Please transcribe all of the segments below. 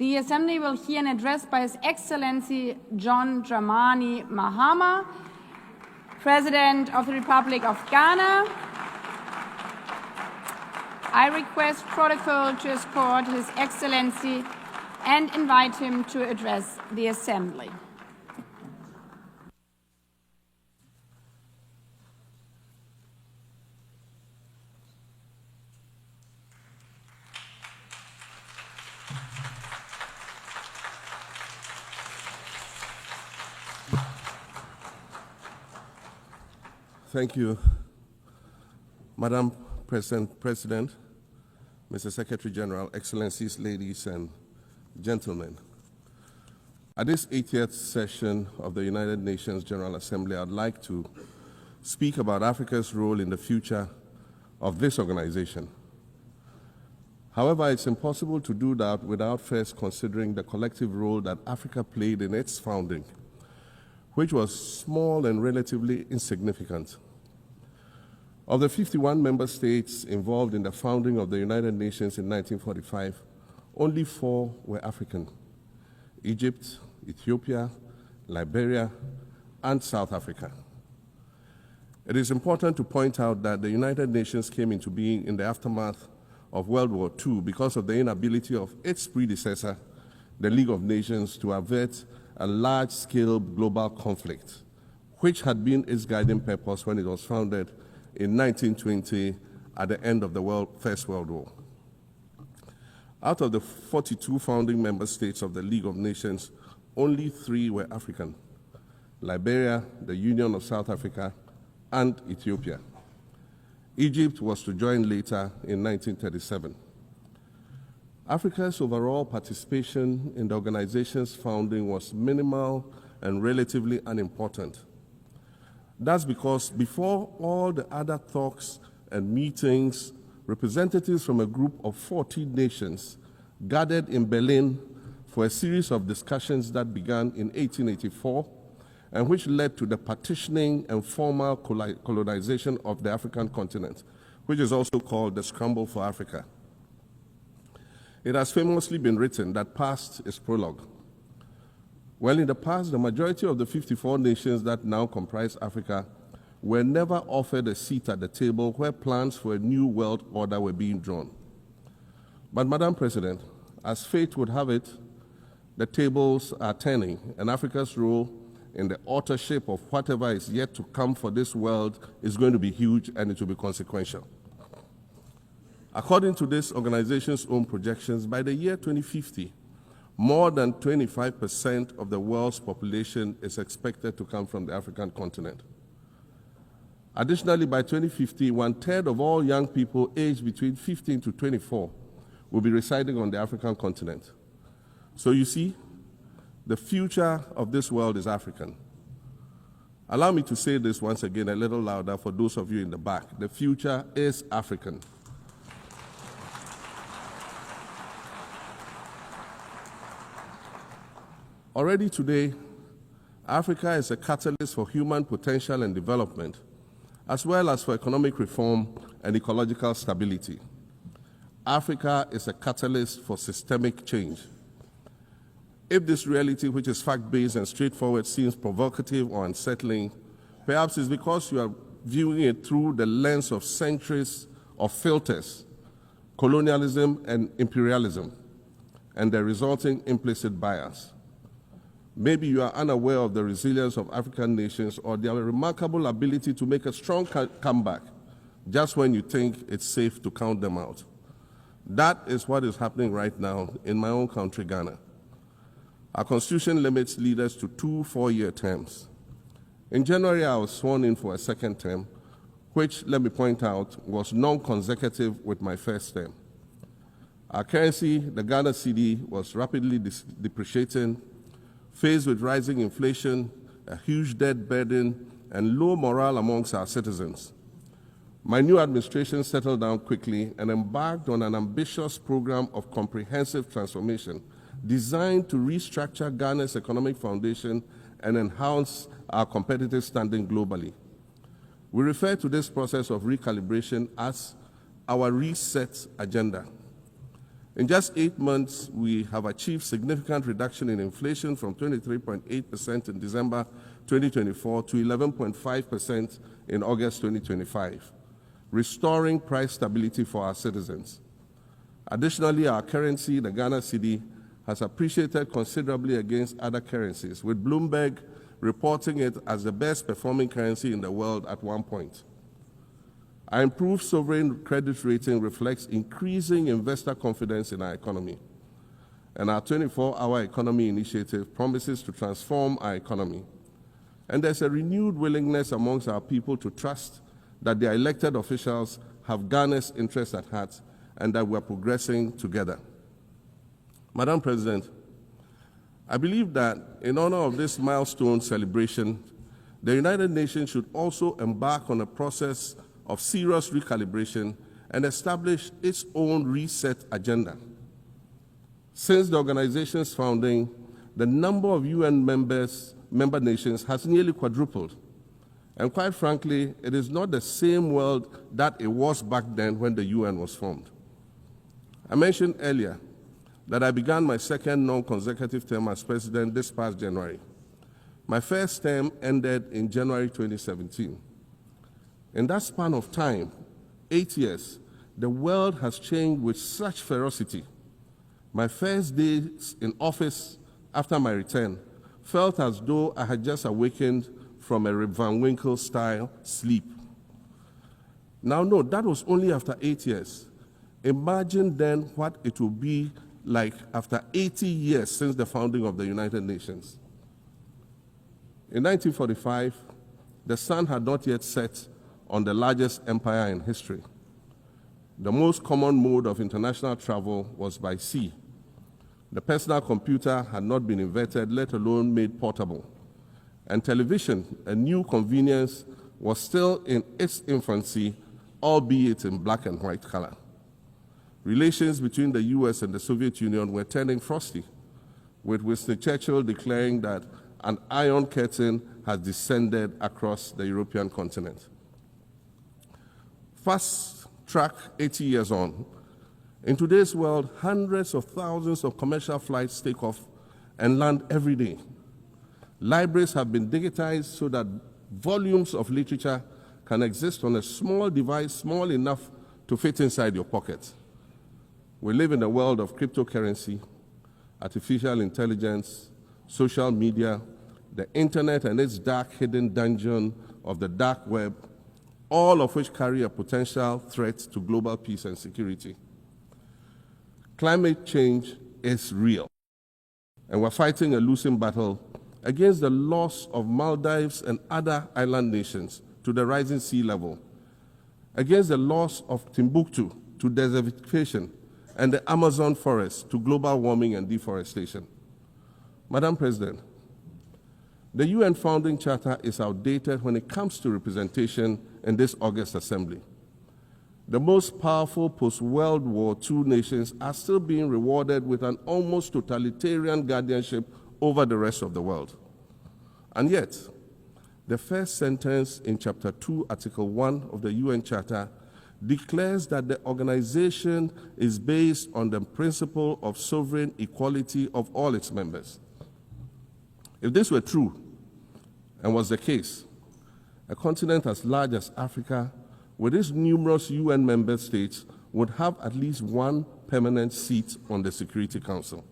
The Assembly will hear an address by His Excellency John Dramani Mahama, President of the Republic of Ghana. I request protocol to escort His Excellency and invite him to address the Assembly. Thank you, Madam President, Mr. Secretary General, Excellencies, ladies and gentlemen. At this 80th session of the United Nations General Assembly, I'd like to speak about Africa's role in the future of this organization. However, it's impossible to do that without first considering the collective role that Africa played in its founding, which was small and relatively insignificant. Of the 51 member states involved in the founding of the United Nations in 1945, only 4 were African: Egypt, Ethiopia, Liberia, and South Africa. It is important to point out that the United Nations came into being in the aftermath of World War II because of the inability of its predecessor, the League of Nations, to avert a large-scale global conflict, which had been its guiding purpose when it was founded in 1920 at the end of the First World War. Out of the 42 founding member states of the League of Nations, only 3 were African: Liberia, the Union of South Africa, and Ethiopia. Egypt was to join later in 1937. Africa's overall participation in the organization's founding was minimal and relatively unimportant. That's because before all the other talks and meetings, representatives from a group of 14 nations gathered in Berlin for a series of discussions that began in 1884 and which led to the partitioning and formal colonization of the African continent, which is also called the Scramble for Africa. It has famously been written that past is prologue. Well, in the past, the majority of the 54 nations that now comprise Africa were never offered a seat at the table where plans for a new world order were being drawn. But, Madam President, as fate would have it, the tables are turning, and Africa's role in the authorship of whatever is yet to come for this world is going to be huge, and it will be consequential. According to this organization's own projections, by the year 2050, more than 25% of the world's population is expected to come from the African continent. Additionally, by 2050, 1/3 of all young people aged between 15 to 24 will be residing on the African continent. So you see, the future of this world is African. Allow me to say this once again a little louder for those of you in the back. The future is African. Already today, Africa is a catalyst for human potential and development, as well as for economic reform and ecological stability. Africa is a catalyst for systemic change. If this reality, which is fact-based and straightforward, seems provocative or unsettling, perhaps it's because you are viewing it through the lens of centuries of filters, colonialism and imperialism, and the resulting implicit bias. Maybe you are unaware of the resilience of African nations or their remarkable ability to make a strong comeback just when you think it's safe to count them out. That is what is happening right now in my own country, Ghana. Our constitution limits leaders to 2 4-year terms. In January, I was sworn in for a second term, which, let me point out, was non-consecutive with my first term. Our currency, the Ghana cedi, was rapidly depreciating. Faced with rising inflation, a huge debt burden, and low morale amongst our citizens, my new administration settled down quickly and embarked on an ambitious program of comprehensive transformation designed to restructure Ghana's economic foundation and enhance our competitive standing globally. We refer to this process of recalibration as our reset agenda. In just 8 months, we have achieved significant reduction in inflation from 23.8% in December 2024 to 11.5% in August 2025, restoring price stability for our citizens. Additionally, our currency, the Ghana cedi, has appreciated considerably against other currencies, with Bloomberg reporting it as the best performing currency in the world at one point. Our improved sovereign credit rating reflects increasing investor confidence in our economy, and our 24-hour economy initiative promises to transform our economy. And there's a renewed willingness amongst our people to trust that their elected officials have Ghana's interests at heart and that we're progressing together. Madam President, I believe that in honor of this milestone celebration, the United Nations should also embark on a process of serious recalibration and establish its own reset agenda. Since the organization's founding, the number of UN member nations has nearly quadrupled. And quite frankly, it is not the same world that it was back then when the UN was formed. I mentioned earlier that I began my second non-consecutive term as president this past January. My first term ended in January 2017. In that span of time, 8 years, the world has changed with such ferocity. My first days in office after my return felt as though I had just awakened from a Rip Van Winkle-style sleep. Now, no, that was only after 8 years. Imagine then what it will be like after 80 years since the founding of the United Nations. In 1945, the sun had not yet set on the largest empire in history. The most common mode of international travel was by sea. The personal computer had not been invented, let alone made portable. And television, a new convenience, was still in its infancy, albeit in black and white color. Relations between the US and the Soviet Union were turning frosty, with Winston Churchill declaring that an iron curtain has descended across the European continent. Fast track 80 years on, in today's world, hundreds of thousands of commercial flights take off and land every day. Libraries have been digitized so that volumes of literature can exist on a small device, small enough to fit inside your pocket. We live in a world of cryptocurrency, artificial intelligence, social media, the internet and its dark hidden dungeon of the dark web, all of which carry a potential threat to global peace and security. Climate change is real, and we're fighting a losing battle against the loss of Maldives and other island nations to the rising sea level, against the loss of Timbuktu to desertification and the Amazon forest to global warming and deforestation. Madam President, the UN Founding Charter is outdated when it comes to representation in this August Assembly. The most powerful post-World War II nations are still being rewarded with an almost totalitarian guardianship over the rest of the world. And yet, the first sentence in Chapter 2, Article 1 of the UN Charter declares that the organization is based on the principle of sovereign equality of all its members. If this were true, and was the case, a continent as large as Africa, with its numerous UN member states, would have at least one permanent seat on the Security Council.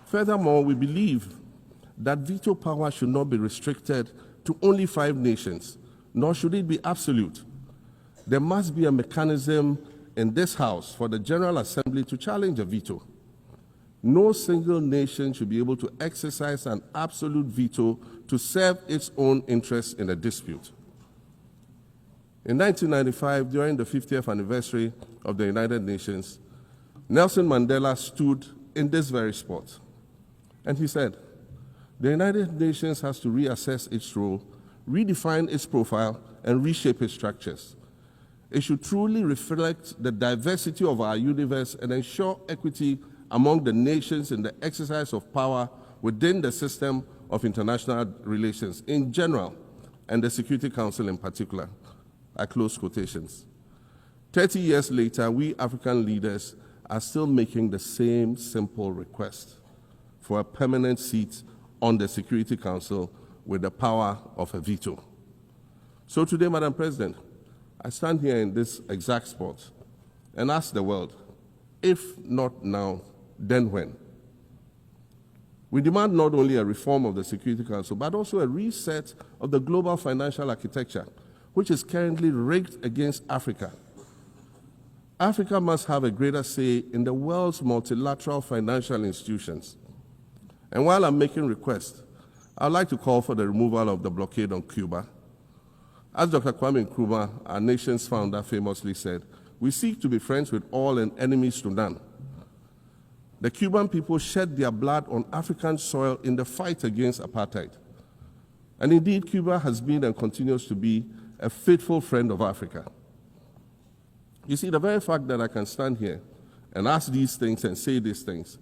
Furthermore, we believe that veto power should not be restricted to only 5 nations, nor should it be absolute. There must be a mechanism in this House for the General Assembly to challenge a veto. No single nation should be able to exercise an absolute veto to serve its own interests in a dispute. In 1995, during the 50th anniversary of the United Nations, Nelson Mandela stood in this very spot, and he said, "The United Nations has to reassess its role, redefine its profile, and reshape its structures. It should truly reflect the diversity of our universe and ensure equity among the nations in the exercise of power within the system of international relations in general and the Security Council in particular, I close quotations. 30 years later, we African leaders are still making the same simple request for a permanent seat on the Security Council with the power of a veto. So today, Madam President, I stand here in this exact spot and ask the world, if not now, then when? We demand not only a reform of the Security Council, but also a reset of the global financial architecture, which is currently rigged against Africa. Africa must have a greater say in the world's multilateral financial institutions. And while I'm making requests, I'd like to call for the removal of the blockade on Cuba. As Dr. Kwame Nkrumah, our nation's founder, famously said, we seek to be friends with all and enemies to none. The Cuban people shed their blood on African soil in the fight against apartheid. And indeed, Cuba has been and continues to be a faithful friend of Africa. You see, the very fact that I can stand here and ask these things and say these things,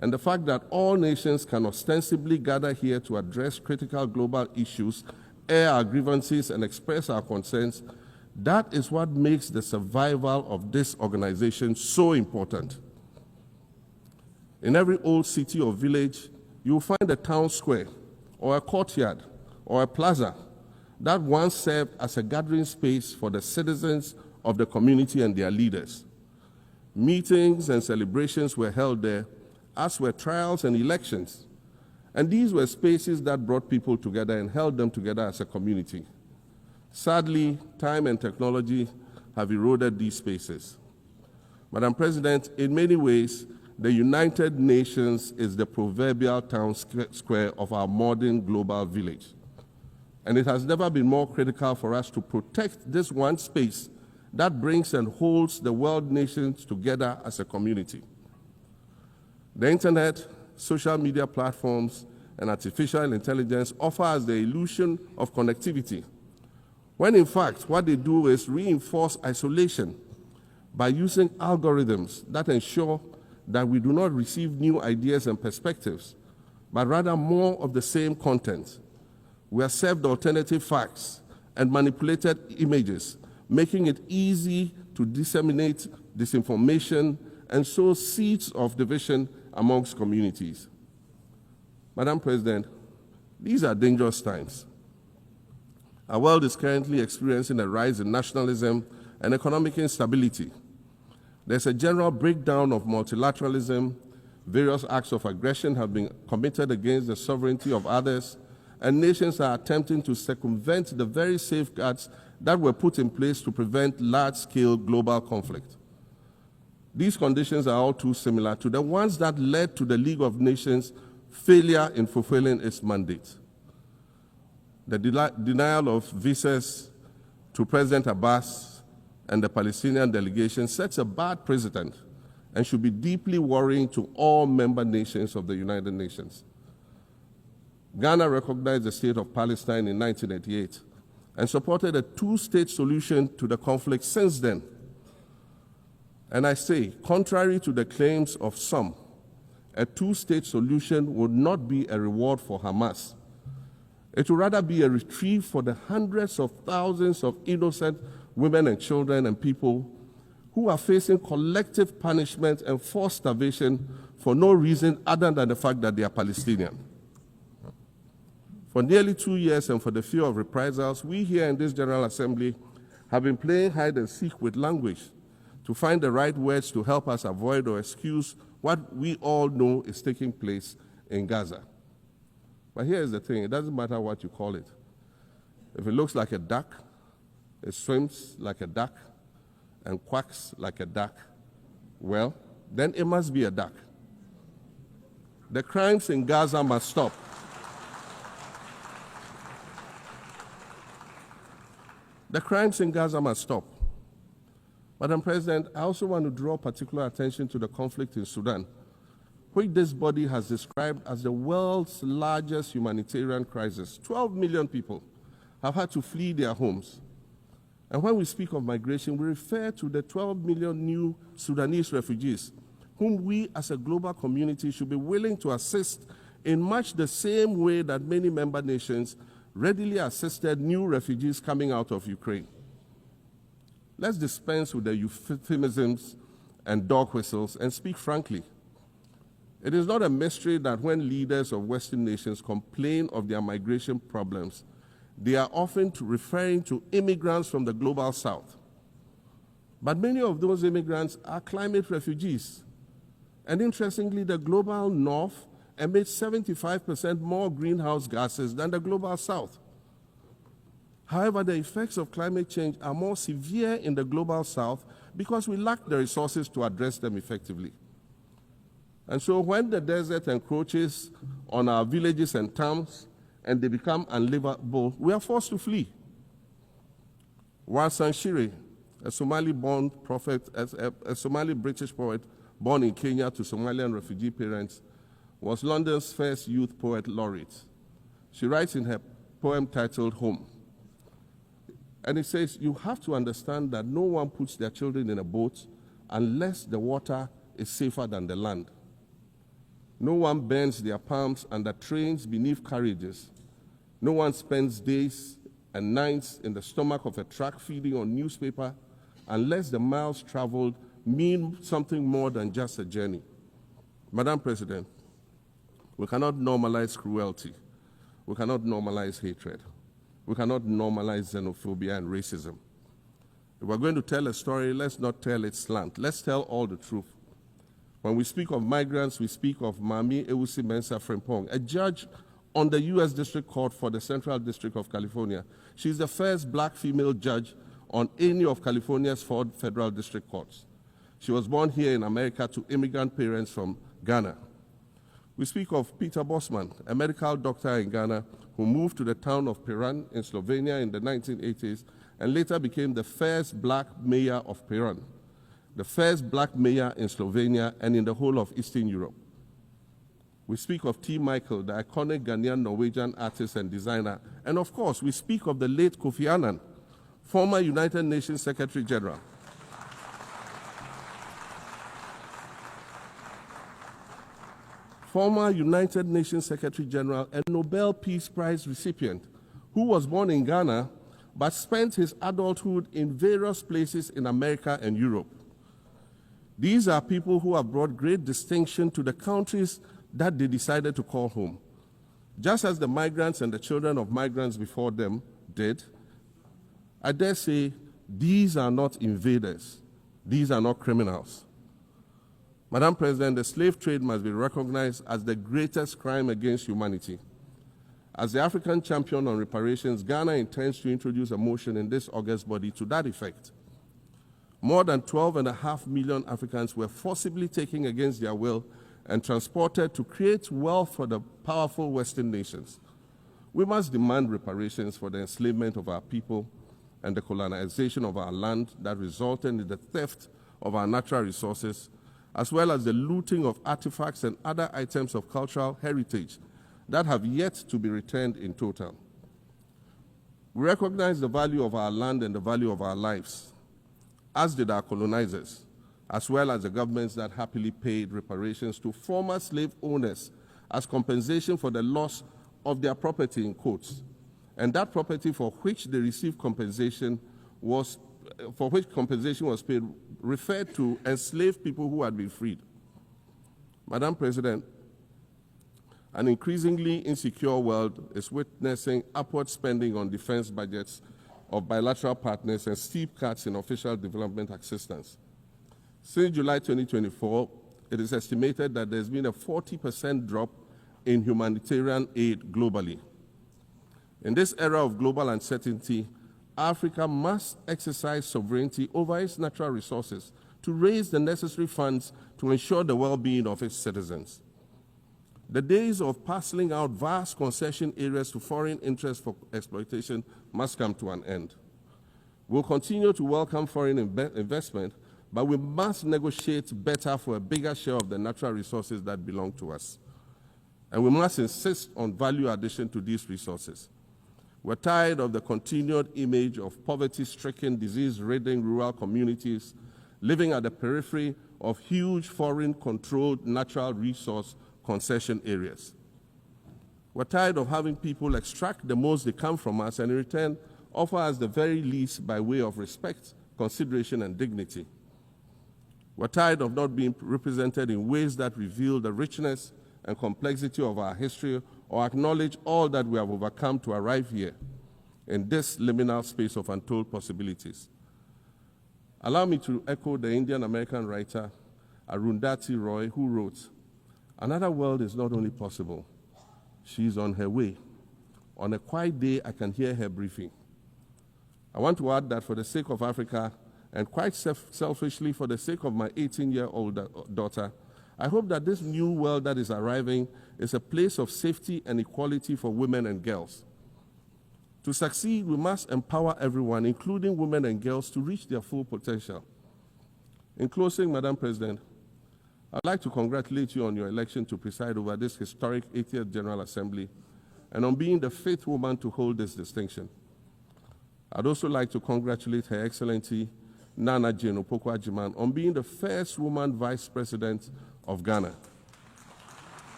and the fact that all nations can ostensibly gather here to address critical global issues, air our grievances, and express our concerns, that is what makes the survival of this organization so important. In every old city or village, you will find a town square, or a courtyard, or a plaza that once served as a gathering space for the citizens of the community and their leaders. Meetings and celebrations were held there, as were trials and elections. And these were spaces that brought people together and held them together as a community. Sadly, time and technology have eroded these spaces. Madam President, in many ways, the United Nations is the proverbial town square of our modern global village. And it has never been more critical for us to protect this one space that brings and holds the world nations together as a community. The internet, social media platforms, and artificial intelligence offer us the illusion of connectivity, when in fact what they do is reinforce isolation by using algorithms that ensure that we do not receive new ideas and perspectives, but rather more of the same content. We are served alternative facts and manipulated images, making it easy to disseminate disinformation and sow seeds of division amongst communities. Madam President, these are dangerous times. Our world is currently experiencing a rise in nationalism and economic instability. There's a general breakdown of multilateralism. Various acts of aggression have been committed against the sovereignty of others, and nations are attempting to circumvent the very safeguards that were put in place to prevent large-scale global conflict. These conditions are all too similar to the ones that led to the League of Nations' failure in fulfilling its mandate. The denial of visas to President Abbas and the Palestinian delegation sets a bad precedent and should be deeply worrying to all member nations of the United Nations. Ghana recognized the state of Palestine in 1988 and supported a two-state solution to the conflict since then. And I say, contrary to the claims of some, a two-state solution would not be a reward for Hamas. It would rather be a reprieve for the hundreds of thousands of innocent women and children and people who are facing collective punishment and forced starvation for no reason other than the fact that they are Palestinian. For nearly 2 years and for the fear of reprisals, we here in this General Assembly have been playing hide and seek with language to find the right words to help us avoid or excuse what we all know is taking place in Gaza. But here's the thing, it doesn't matter what you call it. If it looks like a duck, it swims like a duck, and quacks like a duck, well, then it must be a duck. The crimes in Gaza must stop. The crimes in Gaza must stop. Madam President, I also want to draw particular attention to the conflict in Sudan, which this body has described as the world's largest humanitarian crisis. 12 million people have had to flee their homes. And when we speak of migration, we refer to the 12 million new Sudanese refugees, whom we as a global community should be willing to assist in much the same way that many member nations readily assisted new refugees coming out of Ukraine. Let's dispense with the euphemisms and dog whistles and speak frankly. It is not a mystery that when leaders of Western nations complain of their migration problems, they are often referring to immigrants from the global south. But many of those immigrants are climate refugees. And interestingly, the global north emits 75% more greenhouse gases than the global south. However, the effects of climate change are more severe in the global south because we lack the resources to address them effectively. And so when the desert encroaches on our villages and towns and they become unlivable, we are forced to flee. Warsan Shire, a Somali-born prophet, a Somali-British poet born in Kenya to Somalian refugee parents, was London's first youth poet laureate. She writes in her poem titled Home. And it says, you have to understand that no one puts their children in a boat unless the water is safer than the land. No one bends their palms under trains beneath carriages. No one spends days and nights in the stomach of a truck feeding on newspaper unless the miles traveled mean something more than just a journey. Madam President, we cannot normalize cruelty. We cannot normalize hatred. We cannot normalize xenophobia and racism. If we're going to tell a story, let's not tell its slant. Let's tell all the truth. When we speak of migrants, we speak of Mami Ewusi Mensah Frimpong, a judge on the U.S. District Court for the Central District of California. She's the first black female judge on any of California's 4 federal district courts. She was born here in America to immigrant parents from Ghana. We speak of Peter Bosman, a medical doctor in Ghana who moved to the town of Piran in Slovenia in the 1980s and later became the first black mayor of Piran, the first black mayor in Slovenia and in the whole of Eastern Europe. We speak of T. Michael, the iconic Ghanaian Norwegian artist and designer. And of course, we speak of the late Kofi Annan, former United Nations Secretary General. Former United Nations Secretary General and Nobel Peace Prize recipient, who was born in Ghana but spent his adulthood in various places in America and Europe. These are people who have brought great distinction to the countries that they decided to call home. Just as the migrants and the children of migrants before them did, I dare say these are not invaders. These are not criminals. Madam President, the slave trade must be recognized as the greatest crime against humanity. As the African champion on reparations, Ghana intends to introduce a motion in this august body to that effect. More than 12.5 million Africans were forcibly taken against their will and transported to create wealth for the powerful Western nations. We must demand reparations for the enslavement of our people and the colonization of our land that resulted in the theft of our natural resources, as well as the looting of artifacts and other items of cultural heritage that have yet to be returned in total. We recognize the value of our land and the value of our lives, as did our colonizers, as well as the governments that happily paid reparations to former slave owners as compensation for the loss of their property, in quotes. And that property for which they received compensation was paid referred to enslaved people who had been freed. Madam President, an increasingly insecure world is witnessing upward spending on defense budgets of bilateral partners and steep cuts in official development assistance. Since July 2024, it is estimated that there's been a 40% drop in humanitarian aid globally. In this era of global uncertainty, Africa must exercise sovereignty over its natural resources to raise the necessary funds to ensure the well-being of its citizens. The days of parceling out vast concession areas to foreign interests for exploitation must come to an end. We'll continue to welcome foreign investment, but we must negotiate better for a bigger share of the natural resources that belong to us. And we must insist on value addition to these resources. We're tired of the continued image of poverty-stricken, disease-ridden rural communities living at the periphery of huge foreign-controlled natural resource concession areas. We're tired of having people extract the most they can from us and in return offer us the very least by way of respect, consideration, and dignity. We're tired of not being represented in ways that reveal the richness and complexity of our history or acknowledge all that we have overcome to arrive here in this liminal space of untold possibilities. Allow me to echo the Indian-American writer Arundhati Roy, who wrote, "Another world is not only possible, she is on her way. On a quiet day, I can hear her briefing." I want to add that for the sake of Africa, and quite selfishly for the sake of my 18-year-old daughter, I hope that this new world that is arriving is a place of safety and equality for women and girls. To succeed, we must empower everyone, including women and girls, to reach their full potential. In closing, Madam President, I'd like to congratulate you on your election to preside over this historic 80th General Assembly and on being the 5th woman to hold this distinction. I'd also like to congratulate Her Excellency Nana Jane Opoku-Agyeman on being the first woman Vice President of Ghana.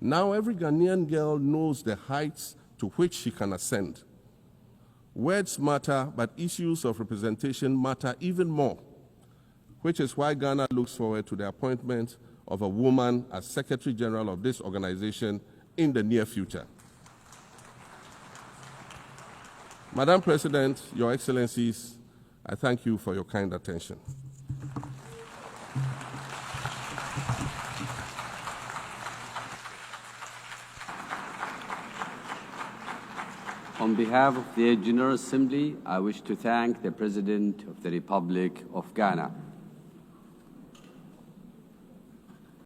Now every Ghanaian girl knows the heights to which she can ascend. Words matter, but issues of representation matter even more, which is why Ghana looks forward to the appointment of a woman as Secretary General of this organization in the near future. Madam President, Your Excellencies, I thank you for your kind attention. On behalf of the General Assembly, I wish to thank the President of the Republic of Ghana.